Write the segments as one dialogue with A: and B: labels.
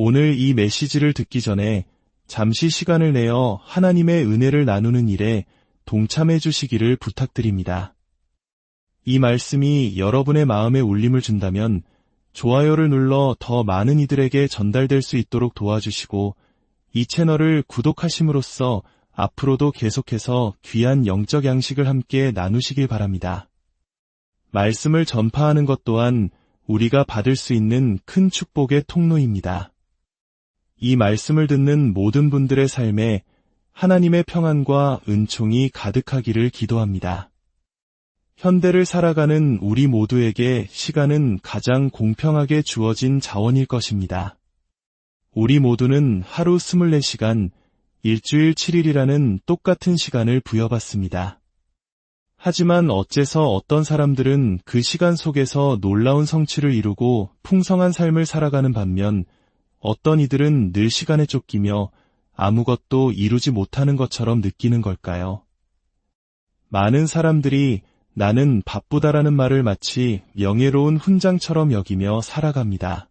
A: 오늘 이 메시지를 듣기 전에 잠시 시간을 내어 하나님의 은혜를 나누는 일에 동참해 주시기를 부탁드립니다. 이 말씀이 여러분의 마음에 울림을 준다면 좋아요를 눌러 더 많은 이들에게 전달될 수 있도록 도와주시고 이 채널을 구독하심으로써 앞으로도 계속해서 귀한 영적 양식을 함께 나누시길 바랍니다. 말씀을 전파하는 것 또한 우리가 받을 수 있는 큰 축복의 통로입니다. 이 말씀을 듣는 모든 분들의 삶에 하나님의 평안과 은총이 가득하기를 기도합니다. 현대를 살아가는 우리 모두에게 시간은 가장 공평하게 주어진 자원일 것입니다. 우리 모두는 하루 24시간, 일주일 7일이라는 똑같은 시간을 부여받습니다. 하지만 어째서 어떤 사람들은 그 시간 속에서 놀라운 성취를 이루고 풍성한 삶을 살아가는 반면 어떤 이들은 늘 시간에 쫓기며 아무것도 이루지 못하는 것처럼 느끼는 걸까요? 많은 사람들이 나는 바쁘다라는 말을 마치 명예로운 훈장처럼 여기며 살아갑니다.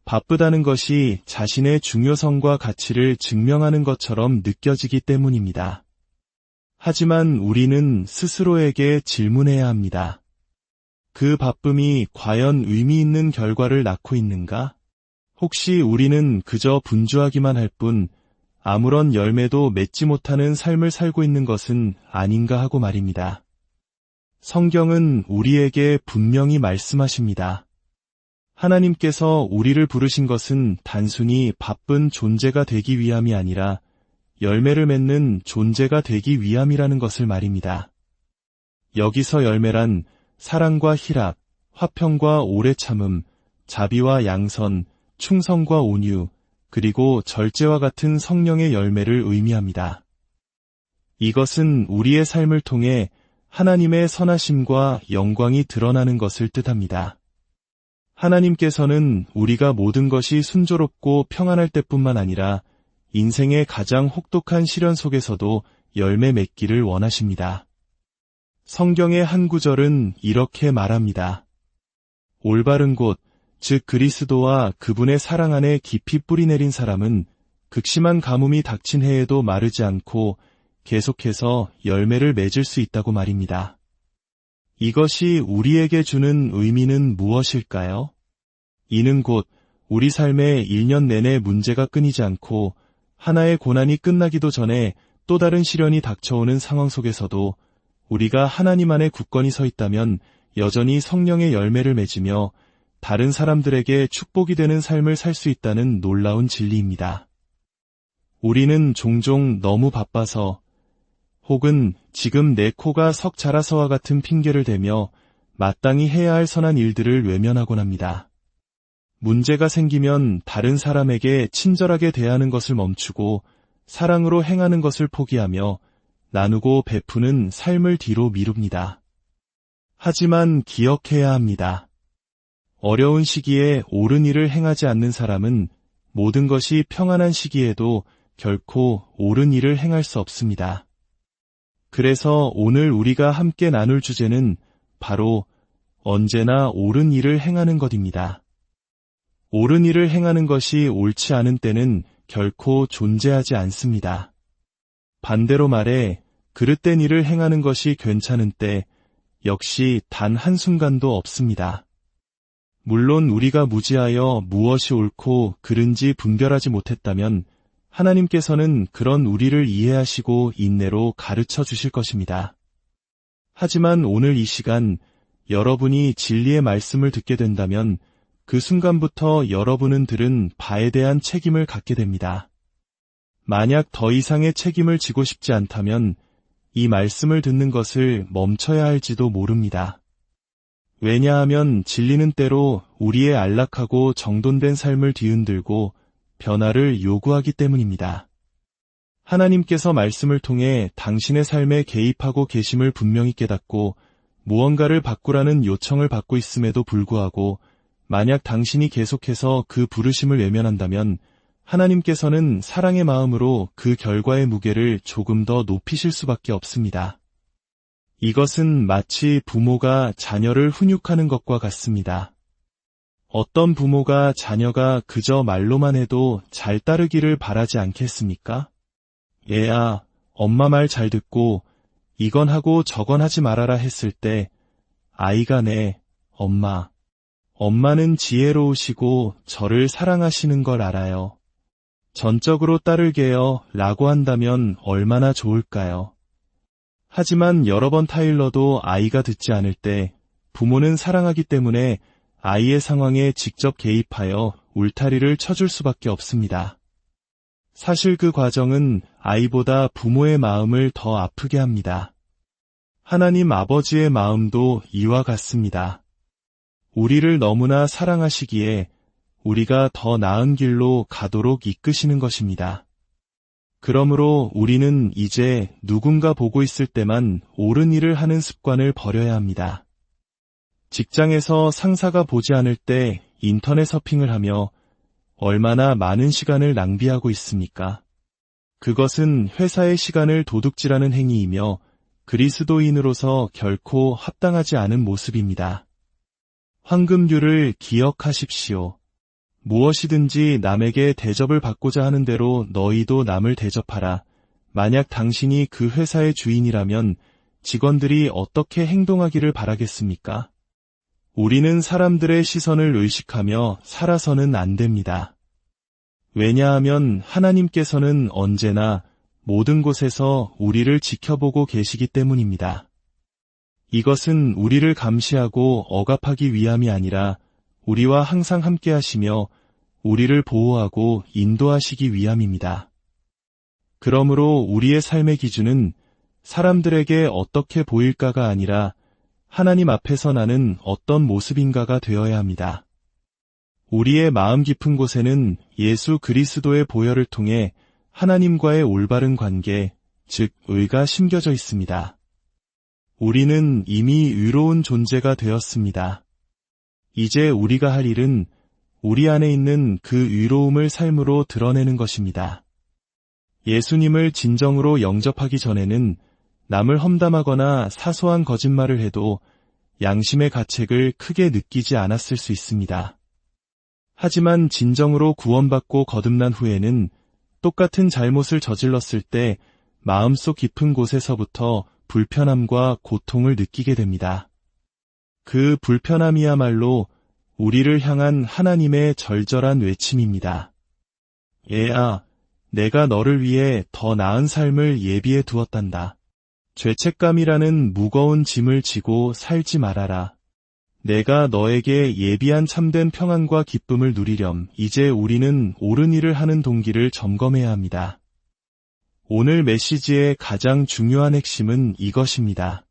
A: 바쁘다는 것이 자신의 중요성과 가치를 증명하는 것처럼 느껴지기 때문입니다. 하지만 우리는 스스로에게 질문해야 합니다. 그 바쁨이 과연 의미 있는 결과를 낳고 있는가? 혹시 우리는 그저 분주하기만 할 뿐 아무런 열매도 맺지 못하는 삶을 살고 있는 것은 아닌가 하고 말입니다. 성경은 우리에게 분명히 말씀하십니다. 하나님께서 우리를 부르신 것은 단순히 바쁜 존재가 되기 위함이 아니라 열매를 맺는 존재가 되기 위함이라는 것을 말입니다. 여기서 열매란 사랑과 희락, 화평과 오래 참음, 자비와 양선, 충성과 온유, 그리고 절제와 같은 성령의 열매를 의미합니다. 이것은 우리의 삶을 통해 하나님의 선하심과 영광이 드러나는 것을 뜻합니다. 하나님께서는 우리가 모든 것이 순조롭고 평안할 때뿐만 아니라 인생의 가장 혹독한 시련 속에서도 열매 맺기를 원하십니다. 성경의 한 구절은 이렇게 말합니다. 올바른 곳, 즉 그리스도와 그분의 사랑 안에 깊이 뿌리내린 사람은 극심한 가뭄이 닥친 해에도 마르지 않고 계속해서 열매를 맺을 수 있다고 말입니다. 이것이 우리에게 주는 의미는 무엇일까요? 이는 곧 우리 삶에 1년 내내 문제가 끊이지 않고 하나의 고난이 끝나기도 전에 또 다른 시련이 닥쳐오는 상황 속에서도 우리가 하나님 안에 굳건히 서 있다면 여전히 성령의 열매를 맺으며 다른 사람들에게 축복이 되는 삶을 살 수 있다는 놀라운 진리입니다. 우리는 종종 너무 바빠서 혹은 지금 내 코가 석 자라서와 같은 핑계를 대며 마땅히 해야 할 선한 일들을 외면하곤 합니다. 문제가 생기면 다른 사람에게 친절하게 대하는 것을 멈추고 사랑으로 행하는 것을 포기하며 나누고 베푸는 삶을 뒤로 미룹니다. 하지만 기억해야 합니다. 어려운 시기에 옳은 일을 행하지 않는 사람은 모든 것이 평안한 시기에도 결코 옳은 일을 행할 수 없습니다. 그래서 오늘 우리가 함께 나눌 주제는 바로 언제나 옳은 일을 행하는 것입니다. 옳은 일을 행하는 것이 옳지 않은 때는 결코 존재하지 않습니다. 반대로 말해 그릇된 일을 행하는 것이 괜찮은 때 역시 단 한순간도 없습니다. 물론 우리가 무지하여 무엇이 옳고 그른지 분별하지 못했다면 하나님께서는 그런 우리를 이해하시고 인내로 가르쳐 주실 것입니다. 하지만 오늘 이 시간 여러분이 진리의 말씀을 듣게 된다면 그 순간부터 여러분은 들은 바에 대한 책임을 갖게 됩니다. 만약 더 이상의 책임을 지고 싶지 않다면 이 말씀을 듣는 것을 멈춰야 할지도 모릅니다. 왜냐하면 진리는 때로 우리의 안락하고 정돈된 삶을 뒤흔들고 변화를 요구하기 때문입니다. 하나님께서 말씀을 통해 당신의 삶에 개입하고 계심을 분명히 깨닫고 무언가를 바꾸라는 요청을 받고 있음에도 불구하고 만약 당신이 계속해서 그 부르심을 외면한다면 하나님께서는 사랑의 마음으로 그 결과의 무게를 조금 더 높이실 수밖에 없습니다. 이것은 마치 부모가 자녀를 훈육하는 것과 같습니다. 어떤 부모가 자녀가 그저 말로만 해도 잘 따르기를 바라지 않겠습니까? 얘야, 엄마 말 잘 듣고 이건 하고 저건 하지 말아라 했을 때 아이가 네, 엄마는 지혜로우시고 저를 사랑하시는 걸 알아요. 전적으로 따를게요 라고 한다면 얼마나 좋을까요? 하지만 여러 번 타일러도 아이가 듣지 않을 때 부모는 사랑하기 때문에 아이의 상황에 직접 개입하여 울타리를 쳐줄 수밖에 없습니다. 사실 그 과정은 아이보다 부모의 마음을 더 아프게 합니다. 하나님 아버지의 마음도 이와 같습니다. 우리를 너무나 사랑하시기에 우리가 더 나은 길로 가도록 이끄시는 것입니다. 그러므로 우리는 이제 누군가 보고 있을 때만 옳은 일을 하는 습관을 버려야 합니다. 직장에서 상사가 보지 않을 때 인터넷 서핑을 하며 얼마나 많은 시간을 낭비하고 있습니까? 그것은 회사의 시간을 도둑질하는 행위이며 그리스도인으로서 결코 합당하지 않은 모습입니다. 황금률을 기억하십시오. 무엇이든지 남에게 대접을 받고자 하는 대로 너희도 남을 대접하라. 만약 당신이 그 회사의 주인이라면 직원들이 어떻게 행동하기를 바라겠습니까? 우리는 사람들의 시선을 의식하며 살아서는 안 됩니다. 왜냐하면 하나님께서는 언제나 모든 곳에서 우리를 지켜보고 계시기 때문입니다. 이것은 우리를 감시하고 억압하기 위함이 아니라 우리와 항상 함께 하시며 우리를 보호하고 인도하시기 위함입니다. 그러므로 우리의 삶의 기준은 사람들에게 어떻게 보일까가 아니라 하나님 앞에서 나는 어떤 모습인가가 되어야 합니다. 우리의 마음 깊은 곳에는 예수 그리스도의 보혈을 통해 하나님과의 올바른 관계, 즉 의가 심겨져 있습니다. 우리는 이미 의로운 존재가 되었습니다. 이제 우리가 할 일은 우리 안에 있는 그 의로움을 삶으로 드러내는 것입니다. 예수님을 진정으로 영접하기 전에는 남을 험담하거나 사소한 거짓말을 해도 양심의 가책을 크게 느끼지 않았을 수 있습니다. 하지만 진정으로 구원받고 거듭난 후에는 똑같은 잘못을 저질렀을 때 마음속 깊은 곳에서부터 불편함과 고통을 느끼게 됩니다. 그 불편함이야말로 우리를 향한 하나님의 절절한 외침입니다. 얘야, 내가 너를 위해 더 나은 삶을 예비해 두었단다. 죄책감이라는 무거운 짐을 지고 살지 말아라. 내가 너에게 예비한 참된 평안과 기쁨을 누리렴. 이제 우리는 옳은 일을 하는 동기를 점검해야 합니다. 오늘 메시지의 가장 중요한 핵심은 이것입니다.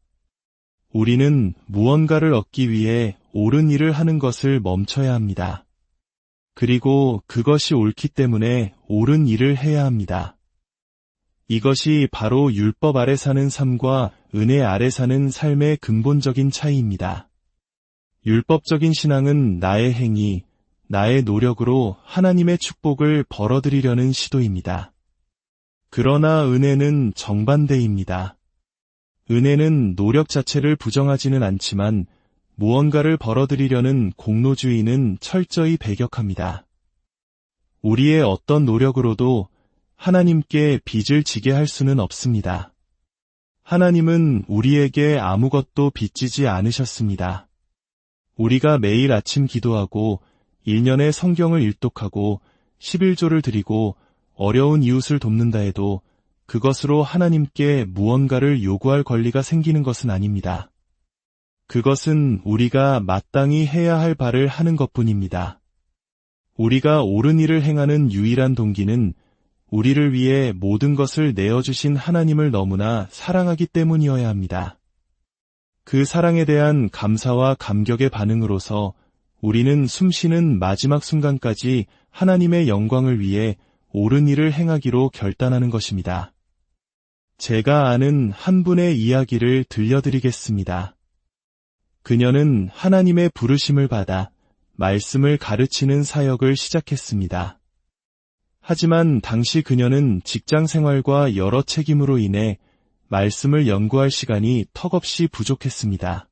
A: 우리는 무언가를 얻기 위해 옳은 일을 하는 것을 멈춰야 합니다. 그리고 그것이 옳기 때문에 옳은 일을 해야 합니다. 이것이 바로 율법 아래 사는 삶과 은혜 아래 사는 삶의 근본적인 차이입니다. 율법적인 신앙은 나의 행위, 나의 노력으로 하나님의 축복을 벌어들이려는 시도입니다. 그러나 은혜는 정반대입니다. 은혜는 노력 자체를 부정하지는 않지만 무언가를 벌어들이려는 공로주의는 철저히 배격합니다. 우리의 어떤 노력으로도 하나님께 빚을 지게 할 수는 없습니다. 하나님은 우리에게 아무것도 빚지지 않으셨습니다. 우리가 매일 아침 기도하고 1년에 성경을 일독하고 11조를 드리고 어려운 이웃을 돕는다 해도 그것으로 하나님께 무언가를 요구할 권리가 생기는 것은 아닙니다. 그것은 우리가 마땅히 해야 할 바를 하는 것뿐입니다. 우리가 옳은 일을 행하는 유일한 동기는 우리를 위해 모든 것을 내어주신 하나님을 너무나 사랑하기 때문이어야 합니다. 그 사랑에 대한 감사와 감격의 반응으로서 우리는 숨쉬는 마지막 순간까지 하나님의 영광을 위해 옳은 일을 행하기로 결단하는 것입니다. 제가 아는 한 분의 이야기를 들려드리겠습니다. 그녀는 하나님의 부르심을 받아 말씀을 가르치는 사역을 시작했습니다. 하지만 당시 그녀는 직장 생활과 여러 책임으로 인해 말씀을 연구할 시간이 턱없이 부족했습니다.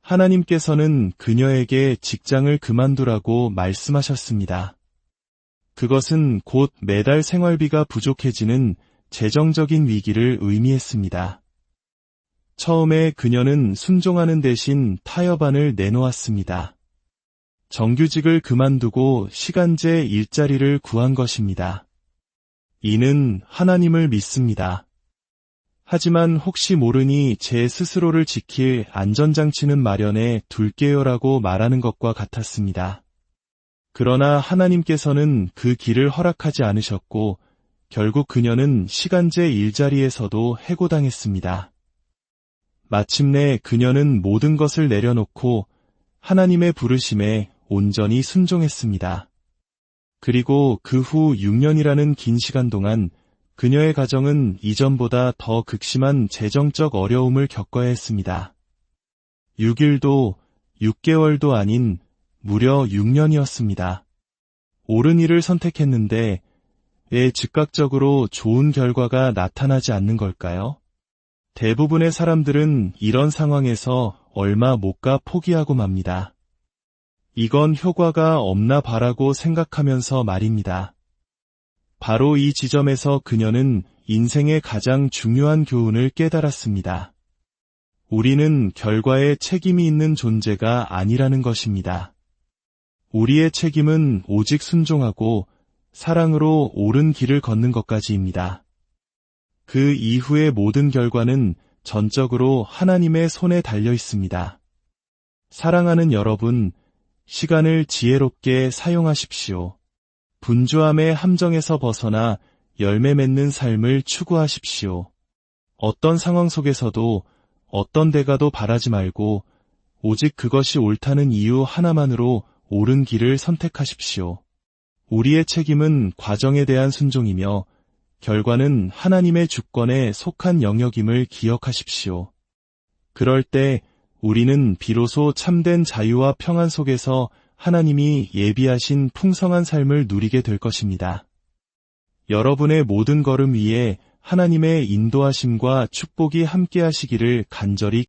A: 하나님께서는 그녀에게 직장을 그만두라고 말씀하셨습니다. 그것은 곧 매달 생활비가 부족해지는 재정적인 위기를 의미했습니다. 처음에 그녀는 순종하는 대신 타협안을 내놓았습니다. 정규직을 그만두고 시간제 일자리를 구한 것입니다. 이는 하나님을 믿습니다. 하지만 혹시 모르니 제 스스로를 지킬 안전장치는 마련해 둘게요라고 말하는 것과 같았습니다. 그러나 하나님께서는 그 길을 허락하지 않으셨고 결국 그녀는 시간제 일자리에서도 해고당했습니다. 마침내 그녀는 모든 것을 내려놓고 하나님의 부르심에 온전히 순종했습니다. 그리고 그 후 6년이라는 긴 시간 동안 그녀의 가정은 이전보다 더 극심한 재정적 어려움을 겪어야 했습니다. 6일도 6개월도 아닌 무려 6년이었습니다. 옳은 일을 선택했는데 왜 즉각적으로 좋은 결과가 나타나지 않는 걸까요? 대부분의 사람들은 이런 상황에서 얼마 못 가 포기하고 맙니다. 이건 효과가 없나 봐라고 생각하면서 말입니다. 바로 이 지점에서 그녀는 인생의 가장 중요한 교훈을 깨달았습니다. 우리는 결과에 책임이 있는 존재가 아니라는 것입니다. 우리의 책임은 오직 순종하고 사랑으로 옳은 길을 걷는 것까지입니다. 그 이후의 모든 결과는 전적으로 하나님의 손에 달려 있습니다. 사랑하는 여러분, 시간을 지혜롭게 사용하십시오. 분주함의 함정에서 벗어나 열매 맺는 삶을 추구하십시오. 어떤 상황 속에서도 어떤 대가도 바라지 말고 오직 그것이 옳다는 이유 하나만으로 옳은 길을 선택하십시오. 우리의 책임은 과정에 대한 순종이며 결과는 하나님의 주권에 속한 영역임을 기억하십시오. 그럴 때 우리는 비로소 참된 자유와 평안 속에서 하나님이 예비하신 풍성한 삶을 누리게 될 것입니다. 여러분의 모든 걸음 위에 하나님의 인도하심과 축복이 함께하시기를 간절히